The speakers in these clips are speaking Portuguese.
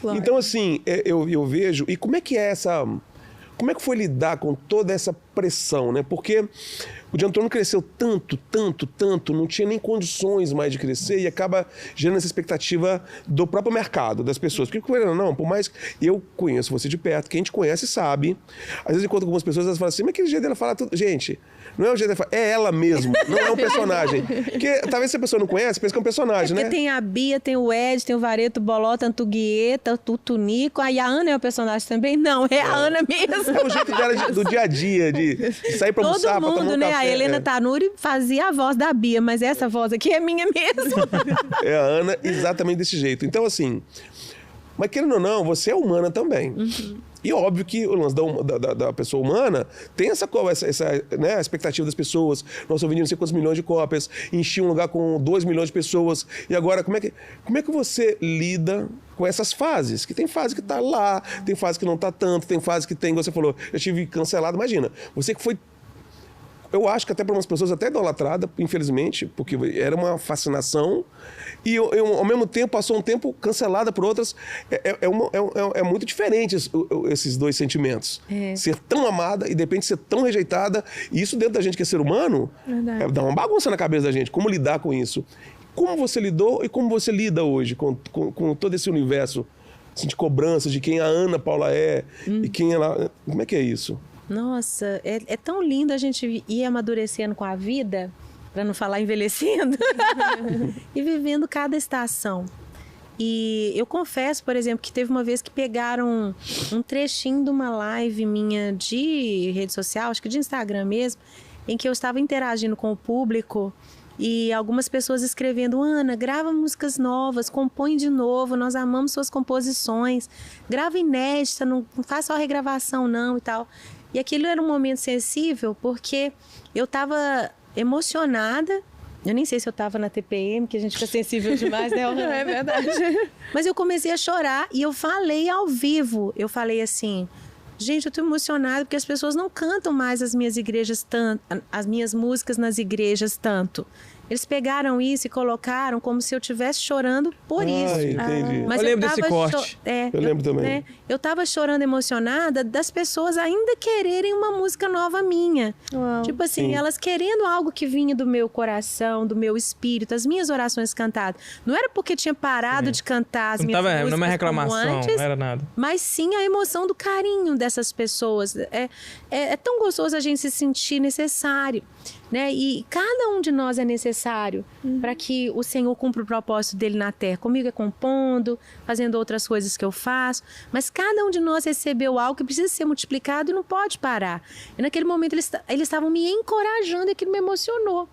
Claro. Então, assim, eu vejo... E como é que é essa... Como é que foi lidar com toda essa pressão, né? Porque o Di Antônio cresceu tanto, não tinha nem condições mais de crescer e acaba gerando essa expectativa do próprio mercado, das pessoas. Porque, não, por mais que eu conheço você de perto, quem te conhece sabe. Às vezes, enquanto algumas pessoas, elas falam assim, mas aquele jeito dela fala tudo... Gente, não é o jeito dela falar, é ela mesmo, não é um personagem. Porque talvez se a pessoa não conhece, pensa que é um personagem, né? Porque tem a Bia, tem o Ed, tem o Vareto, o Bolota, a Antuguieta, o Tunico. Aí a Ana é o personagem também? Não, é a Ana mesmo. É o jeito dela do dia a dia, de sair pra almoçar, pra tomar um Todo mundo, né? café. A Helena Tanuri fazia a voz da Bia, mas essa voz aqui é minha mesmo. É a Ana exatamente desse jeito. Então, assim... Mas querendo ou não, você é humana também. Uhum. E óbvio que o lance da pessoa humana tem essa né, a expectativa das pessoas. Nós vendendo não sei quantos milhões de cópias, enchi um lugar com 2 milhões de pessoas. E agora, como é que você lida com essas fases? Que tem fase que tá lá, tem fase que não tá tanto, tem fase que tem, você falou, eu tive cancelado. Imagina, você que foi... Eu acho que até para umas pessoas até idolatrada, infelizmente, porque era uma fascinação e ao mesmo tempo passou um tempo cancelada por outras. É muito diferente esses dois sentimentos. Ser tão amada e de repente ser tão rejeitada. E isso dentro da gente que é ser humano, dá uma bagunça na cabeça da gente. Como lidar com isso? Como você lidou e como você lida hoje com todo esse universo assim, de cobrança de quem a Ana Paula é e quem ela... Como é que é isso? Nossa, é tão lindo a gente ir amadurecendo com a vida, para não falar envelhecendo, e vivendo cada estação. E eu confesso, por exemplo, que teve uma vez que pegaram um trechinho de uma live minha de rede social, acho que de Instagram mesmo, em que eu estava interagindo com o público e algumas pessoas escrevendo: Ana, grava músicas novas, compõe de novo, nós amamos suas composições, grava inédita, não faz só regravação não e tal. E aquilo era um momento sensível porque eu estava emocionada. Eu nem sei se eu estava na TPM, que a gente fica sensível demais, né? É verdade. Mas eu comecei a chorar e eu falei ao vivo. Eu falei assim: gente, eu estou emocionada porque as pessoas não cantam mais as minhas igrejas tanto, as minhas músicas nas igrejas tanto. Eles pegaram isso e colocaram como se eu estivesse chorando por isso. Entendi. Mas eu lembro desse corte. Eu lembro também. Né, eu estava chorando emocionada das pessoas ainda quererem uma música nova minha. Uau. Tipo assim, Sim. elas querendo algo que vinha do meu coração, do meu espírito, as minhas orações cantadas. Não era porque tinha parado de cantar as minhas músicas Não é como reclamação, antes, não era nada. mas sim a emoção do carinho dessas pessoas. É tão gostoso a gente se sentir necessário, né? E cada um de nós é necessário para que o Senhor cumpra o propósito dele na terra. Comigo é compondo, fazendo outras coisas que eu faço, mas cada um de nós recebeu algo que precisa ser multiplicado e não pode parar. E naquele momento eles estavam me encorajando e aquilo me emocionou.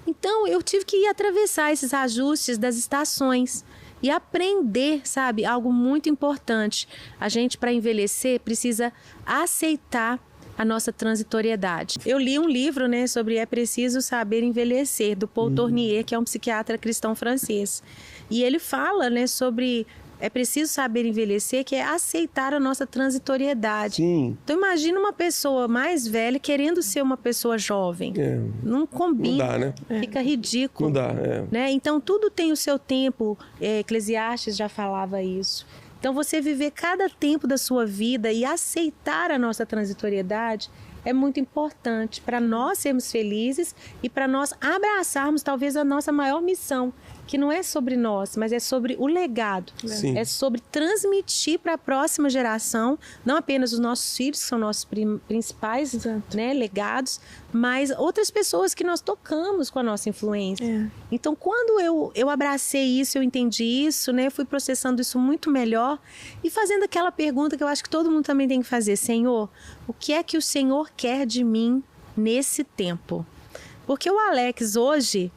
Então eu tive que ir atravessar esses ajustes das estações e aprender, sabe, algo muito importante. A gente, para envelhecer, precisa aceitar a nossa transitoriedade. Eu li um livro, né, sobre É Preciso Saber Envelhecer, do Paul Tournier, que é um psiquiatra cristão francês. E ele fala, né, sobre é preciso saber envelhecer, que é aceitar a nossa transitoriedade. Sim. Então imagina uma pessoa mais velha querendo ser uma pessoa jovem. Não combina. Não dá, né? Fica ridículo. Não dá, né? Então tudo tem o seu tempo. Eclesiastes já falava isso. Então você viver cada tempo da sua vida e aceitar a nossa transitoriedade é muito importante para nós sermos felizes e para nós abraçarmos talvez a nossa maior missão, que não é sobre nós, mas é sobre o legado. Sim. É sobre transmitir para a próxima geração, não apenas os nossos filhos, que são nossos principais, né, legados, mas outras pessoas que nós tocamos com a nossa influência. Então, quando eu abracei isso, eu entendi isso, né, fui processando isso muito melhor e fazendo aquela pergunta que eu acho que todo mundo também tem que fazer: Senhor, o que é que o Senhor quer de mim nesse tempo? Porque o Alex hoje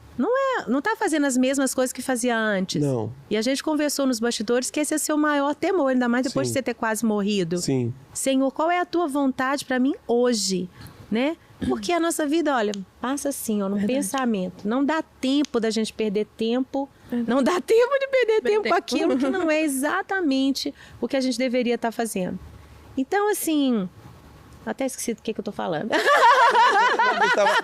não está fazendo as mesmas coisas que fazia antes. Não. E a gente conversou nos bastidores que esse é seu maior temor, ainda mais depois Sim. de você ter quase morrido. Sim. Senhor, qual é a tua vontade para mim hoje? Né? Porque a nossa vida, olha, passa assim, ó, no pensamento. Não dá tempo da gente perder tempo. Não dá tempo de perder tempo com aquilo que não é exatamente o que a gente deveria estar fazendo. Então, assim, Até esqueci do que eu tô falando.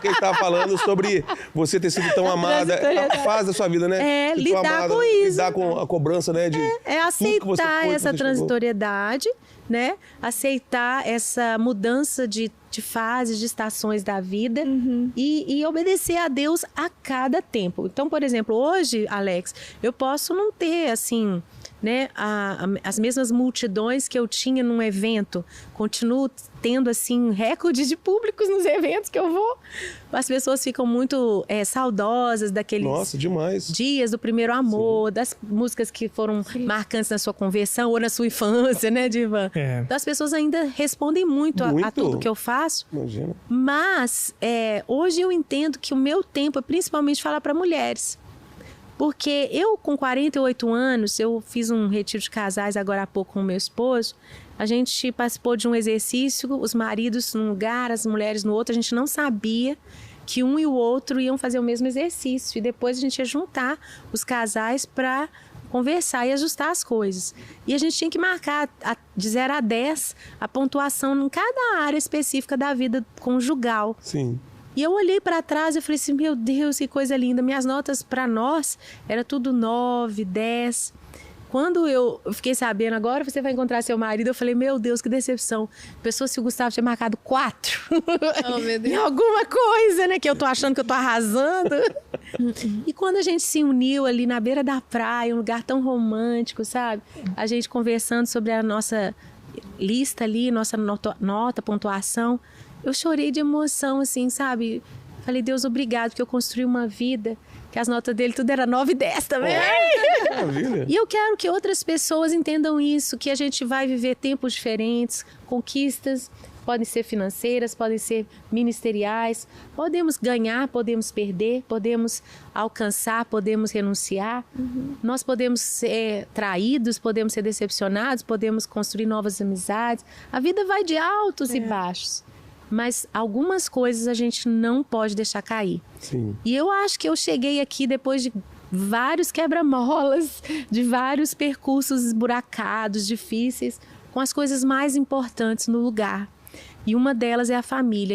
Que ele tava falando sobre você ter sido tão amada, a fase da sua vida, né? É, lidar com isso. Lidar com a cobrança, né? É aceitar essa transitoriedade, né? Aceitar essa mudança de fases, de estações da vida e obedecer a Deus a cada tempo. Então, por exemplo, hoje, Alex, eu posso não ter, assim, né, as mesmas multidões que eu tinha num evento. Continuo tendo, assim, recorde de públicos nos eventos que eu vou. As pessoas ficam muito saudosas daqueles dias do primeiro amor, das músicas que foram marcantes na sua conversão ou na sua infância, né, Divan? Então, as pessoas ainda respondem muito a tudo que eu faço. Imagina. Mas hoje eu entendo que o meu tempo é principalmente falar para mulheres. Porque eu, com 48 anos, eu fiz um retiro de casais agora há pouco com o meu esposo. A gente participou de um exercício, os maridos num lugar, as mulheres no outro. A gente não sabia que um e o outro iam fazer o mesmo exercício. E depois a gente ia juntar os casais para conversar e ajustar as coisas. E a gente tinha que marcar de 0 a 10 a pontuação em cada área específica da vida conjugal. Sim. E eu olhei para trás e falei assim, meu Deus, que coisa linda. Minhas notas para nós era tudo 9, 10. Quando eu fiquei sabendo, agora você vai encontrar seu marido, eu falei, meu Deus, que decepção. Pessoa, se o Gustavo tinha marcado 4 oh, meu Deus. em alguma coisa, né? Que eu tô achando que eu tô arrasando. E quando a gente se uniu ali na beira da praia, um lugar tão romântico, sabe? A gente conversando sobre a nossa lista ali, nossa nota, pontuação. Eu chorei de emoção, assim, sabe? Falei, Deus, obrigado, porque eu construí uma vida que as notas dele tudo era 9 e 10 também. Maravilha. E eu quero que outras pessoas entendam isso, que a gente vai viver tempos diferentes, conquistas, podem ser financeiras, podem ser ministeriais, podemos ganhar, podemos perder, podemos alcançar, podemos renunciar, nós podemos ser traídos, podemos ser decepcionados, podemos construir novas amizades. A vida vai de altos e baixos. Mas algumas coisas a gente não pode deixar cair. Sim. E eu acho que eu cheguei aqui depois de vários quebra-molas, de vários percursos esburacados, difíceis, com as coisas mais importantes no lugar. E uma delas é a família.